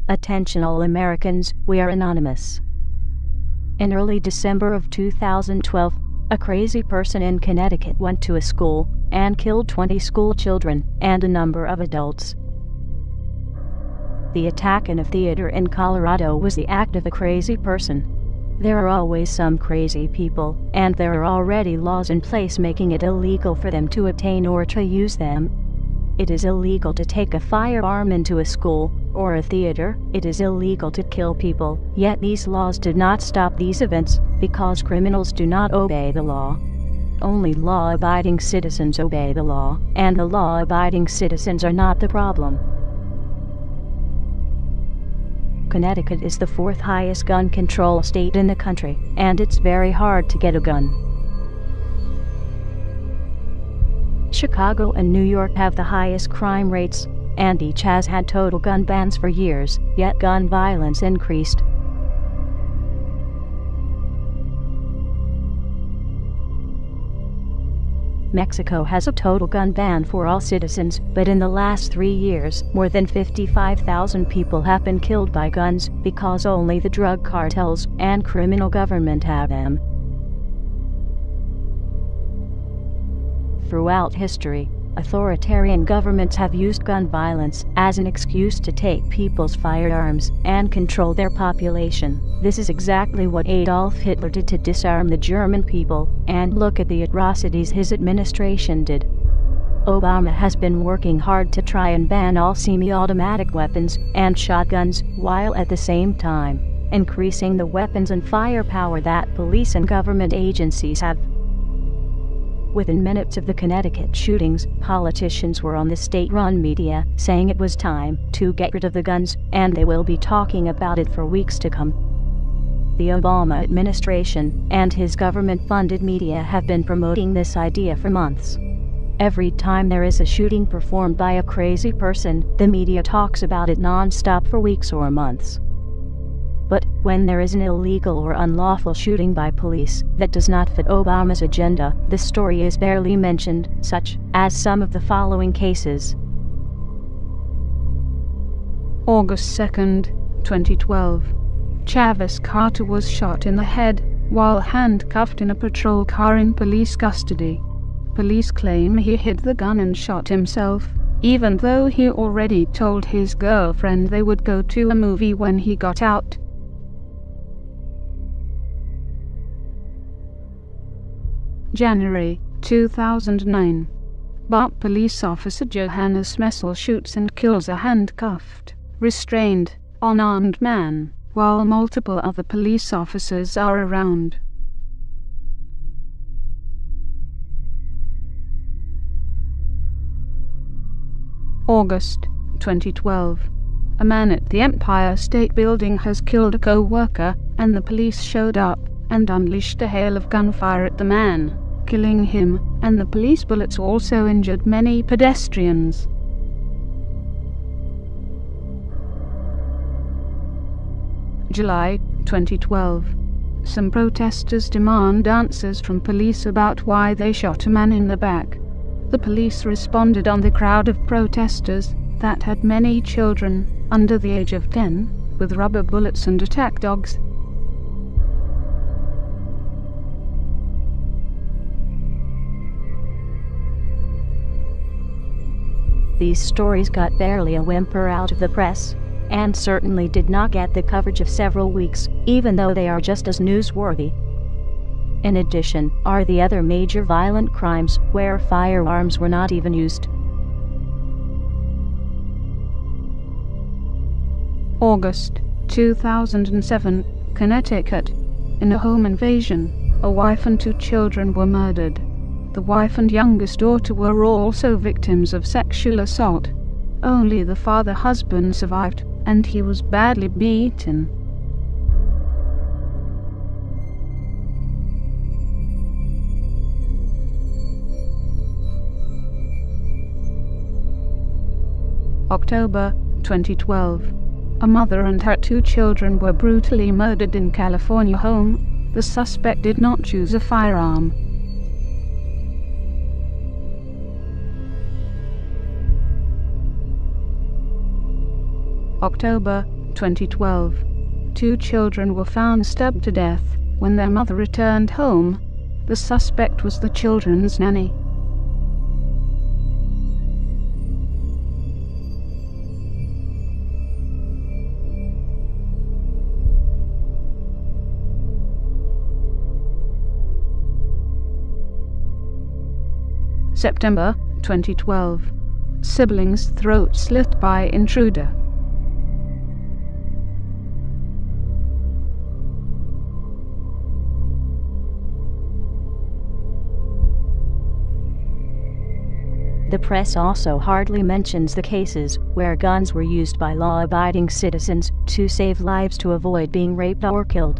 Attention all Americans, we are anonymous. In early December of 2012, a crazy person in Connecticut went to a school and killed 20 school children and a number of adults. The attack in a theater in Colorado was the act of a crazy person. There are always some crazy people, and there are already laws in place making it illegal for them to obtain or to use them. It is illegal to take a firearm into a school or a theater. It is illegal to kill people, yet these laws did not stop these events because criminals do not obey the law. Only law-abiding citizens obey the law, and the law-abiding citizens are not the problem. Connecticut is the fourth highest gun control state in the country, and it's very hard to get a gun. Chicago and New York have the highest crime rates, and each has had total gun bans for years, yet gun violence increased. Mexico has a total gun ban for all citizens, but in the last 3 years, more than 55,000 people have been killed by guns because only the drug cartels and criminal government have them. Throughout history, authoritarian governments have used gun violence as an excuse to take people's firearms and control their population. This is exactly what Adolf Hitler did to disarm the German people, and look at the atrocities his administration did. Obama has been working hard to try and ban all semi-automatic weapons and shotguns, while at the same time increasing the weapons and firepower that police and government agencies have. Within minutes of the Connecticut shootings, politicians were on the state-run media saying it was time to get rid of the guns, and they will be talking about it for weeks to come. The Obama administration and his government-funded media have been promoting this idea for months. Every time there is a shooting performed by a crazy person, the media talks about it non-stop for weeks or months. But when there is an illegal or unlawful shooting by police that does not fit Obama's agenda, the story is barely mentioned, such as some of the following cases. August 2, 2012. Travis Carter was shot in the head while handcuffed in a patrol car in police custody. Police claim he hid the gun and shot himself, even though he already told his girlfriend they would go to a movie when he got out. January 2009. Bart police officer Johannes Messel shoots and kills a handcuffed, restrained, unarmed man, while multiple other police officers are around. August 2012. A man at the Empire State Building has killed a co-worker, and the police showed up and unleashed a hail of gunfire at the man, killing him, and the police bullets also injured many pedestrians. July 2012. Some protesters demand answers from police about why they shot a man in the back. The police responded on the crowd of protesters that had many children under the age of 10, with rubber bullets and attack dogs. These stories got barely a whimper out of the press, and certainly did not get the coverage of several weeks, even though they are just as newsworthy. In addition, are the other major violent crimes where firearms were not even used. August 2007, Connecticut. In a home invasion, a wife and 2 children were murdered. The wife and youngest daughter were also victims of sexual assault. Only the father husband survived, and he was badly beaten. October 2012. A mother and her 2 children were brutally murdered in California home. The suspect did not choose a firearm. October 2012. 2 children were found stabbed to death when their mother returned home. The suspect was the children's nanny. September 2012. Siblings' throat slit by intruder. The press also hardly mentions the cases where guns were used by law-abiding citizens to save lives to avoid being raped or killed.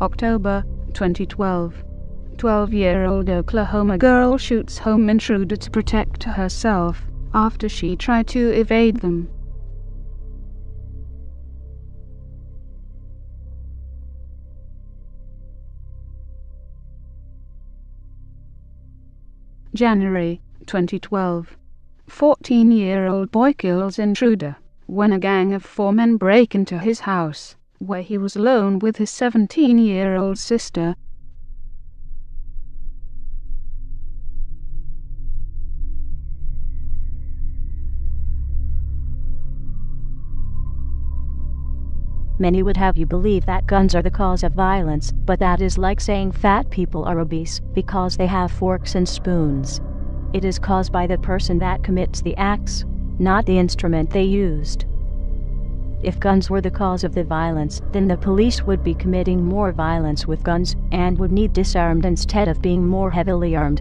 October 2012. 12-year-old Oklahoma girl shoots home intruder to protect herself after she tried to evade them. January 2012. 14-year-old boy kills intruder when a gang of 4 men break into his house, where he was alone with his 17-year-old sister. Many would have you believe that guns are the cause of violence, but that is like saying fat people are obese because they have forks and spoons. It is caused by the person that commits the acts, not the instrument they used. If guns were the cause of the violence, then the police would be committing more violence with guns and would need disarmed instead of being more heavily armed.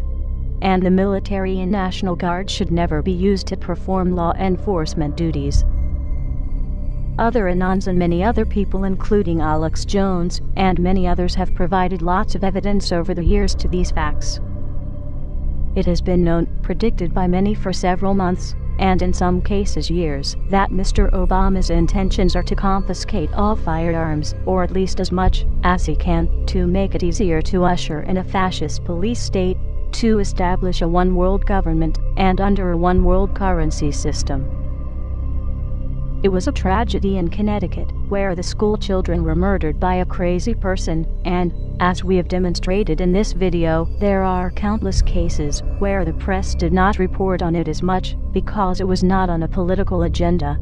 And the military and National Guard should never be used to perform law enforcement duties. Other Anons and many other people, including Alex Jones and many others, have provided lots of evidence over the years to these facts. It has been known, predicted by many for several months, and in some cases years, that Mr. Obama's intentions are to confiscate all firearms, or at least as much as he can, to make it easier to usher in a fascist police state, to establish a one-world government, and under a one-world currency system. It was a tragedy in Connecticut, where the school children were murdered by a crazy person, and, as we have demonstrated in this video, there are countless cases where the press did not report on it as much, because it was not on a political agenda.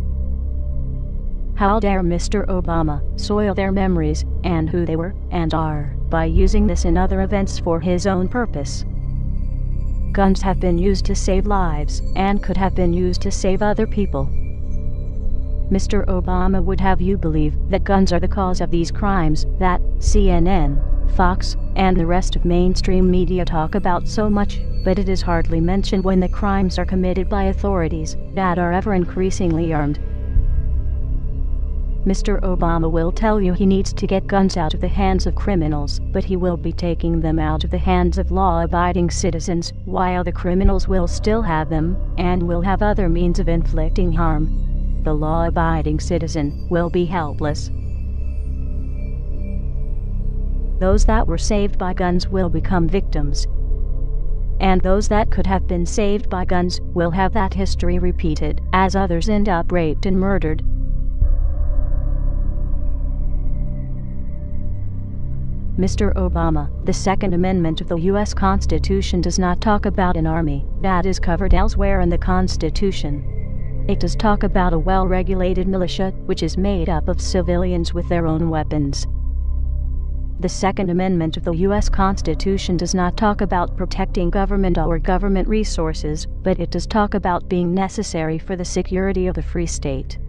How dare Mr. Obama soil their memories, and who they were, and are, by using this and other events for his own purpose. Guns have been used to save lives, and could have been used to save other people. Mr. Obama would have you believe that guns are the cause of these crimes that CNN, Fox, and the rest of mainstream media talk about so much, but it is hardly mentioned when the crimes are committed by authorities that are ever increasingly armed. Mr. Obama will tell you he needs to get guns out of the hands of criminals, but he will be taking them out of the hands of law-abiding citizens, while the criminals will still have them, and will have other means of inflicting harm. The law-abiding citizen will be helpless. Those that were saved by guns will become victims. And those that could have been saved by guns will have that history repeated, as others end up raped and murdered. Mr. Obama, the Second Amendment of the U.S. Constitution does not talk about an army that is covered elsewhere in the Constitution. It does talk about a well-regulated militia, which is made up of civilians with their own weapons. The Second Amendment of the U.S. Constitution does not talk about protecting government or government resources, but it does talk about being necessary for the security of the free state.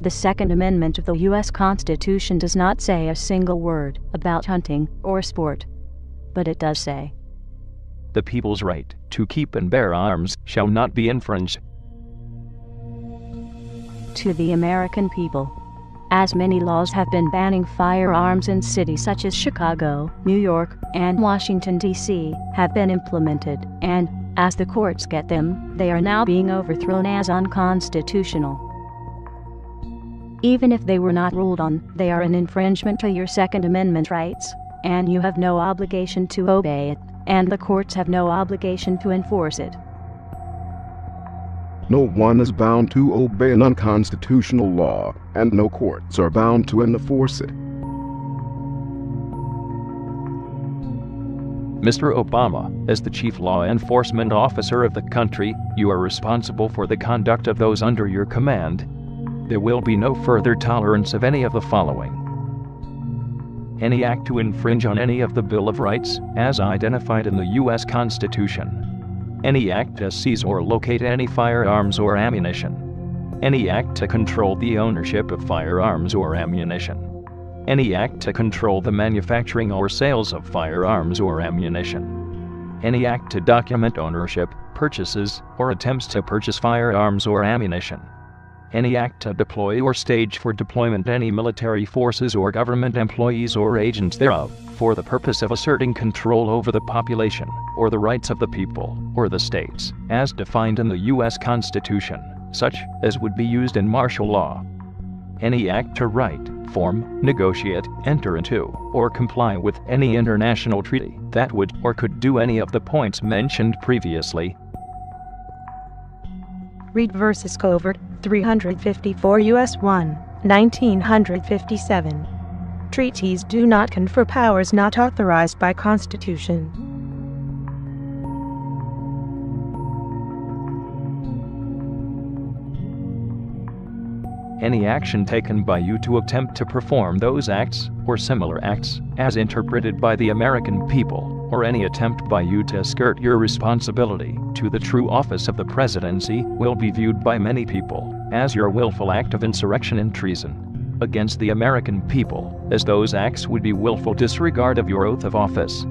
The Second Amendment of the U.S. Constitution does not say a single word about hunting or sport, but it does say, "The people's right to keep and bear arms shall not be infringed." To the American people, as many laws have been banning firearms in cities such as Chicago, New York, and Washington, D.C., have been implemented, and, as the courts get them, they are now being overthrown as unconstitutional. Even if they were not ruled on, they are an infringement to your Second Amendment rights, and you have no obligation to obey it, and the courts have no obligation to enforce it. No one is bound to obey an unconstitutional law, and no courts are bound to enforce it. Mr. Obama, as the chief law enforcement officer of the country, you are responsible for the conduct of those under your command. There will be no further tolerance of any of the following: any act to infringe on any of the Bill of Rights, as identified in the U.S. Constitution. Any act to seize or locate any firearms or ammunition. Any act to control the ownership of firearms or ammunition. Any act to control the manufacturing or sales of firearms or ammunition. Any act to document ownership, purchases, or attempts to purchase firearms or ammunition. Any act to deploy or stage for deployment any military forces or government employees or agents thereof, for the purpose of asserting control over the population, or the rights of the people, or the states, as defined in the U.S. Constitution, such as would be used in martial law. Any act to write, form, negotiate, enter into, or comply with any international treaty that would or could do any of the points mentioned previously. Read versus covert 354 U.S. 1, 1957. Treaties do not confer powers not authorized by Constitution. Any action taken by you to attempt to perform those acts, or similar acts, as interpreted by the American people, or any attempt by you to skirt your responsibility to the true office of the presidency, will be viewed by many people as your willful act of insurrection and treason against the American people, as those acts would be willful disregard of your oath of office.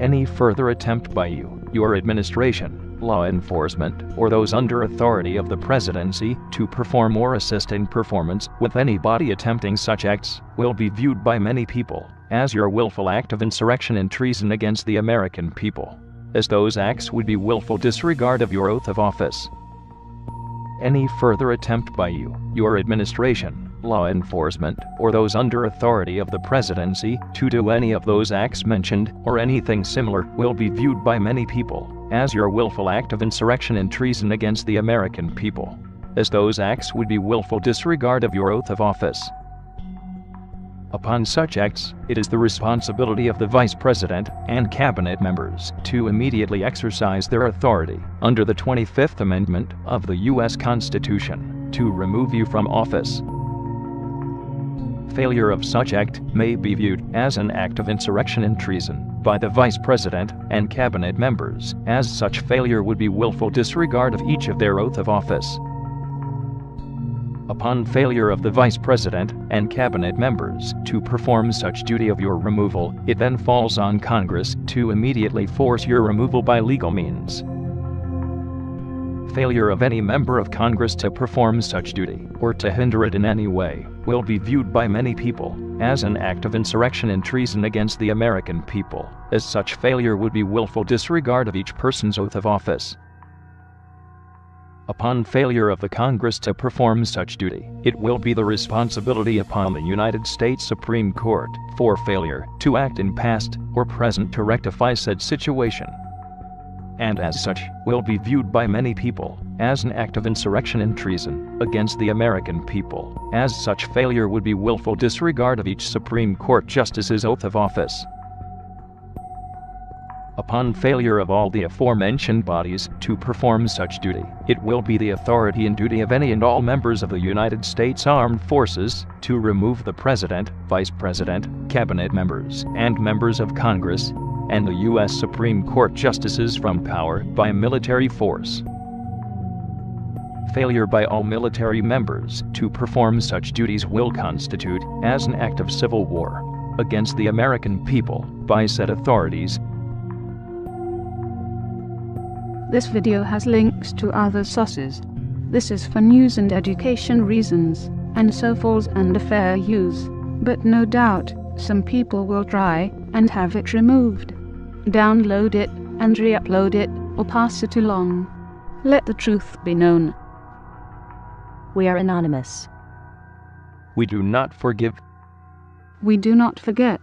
Any further attempt by you, your administration, law enforcement, or those under authority of the presidency to perform or assist in performance with any body attempting such acts will be viewed by many people as your willful act of insurrection and treason against the American people, as those acts would be willful disregard of your oath of office. Any further attempt by you, your administration, law enforcement, or those under authority of the presidency to do any of those acts mentioned, or anything similar, will be viewed by many people as your willful act of insurrection and treason against the American people, as those acts would be willful disregard of your oath of office. Upon such acts, it is the responsibility of the Vice President and Cabinet members to immediately exercise their authority under the 25th Amendment of the U.S. Constitution to remove you from office. Failure of such act may be viewed as an act of insurrection and treason by the Vice President and Cabinet members, as such failure would be willful disregard of each of their oath of office. Upon failure of the Vice President and Cabinet members to perform such duty of your removal, it then falls on Congress to immediately force your removal by legal means. Failure of any member of Congress to perform such duty, or to hinder it in any way, will be viewed by many people as an act of insurrection and treason against the American people, as such failure would be willful disregard of each person's oath of office. Upon failure of the Congress to perform such duty, it will be the responsibility upon the United States Supreme Court for failure to act in past or present to rectify said situation, and as such will be viewed by many people as an act of insurrection and treason against the American people, as such failure would be willful disregard of each Supreme Court justice's oath of office. Upon failure of all the aforementioned bodies to perform such duty, it will be the authority and duty of any and all members of the United States Armed Forces to remove the President, Vice President, Cabinet members, and members of Congress, and the U.S. Supreme Court justices from power by military force. Failure by all military members to perform such duties will constitute as an act of civil war against the American people by said authorities. This video has links to other sources. This is for news and education reasons, and so falls under fair use. But no doubt, some people will try and have it removed. Download it and re-upload it, or pass it along. Let the truth be known. We are anonymous. We do not forgive. We do not forget.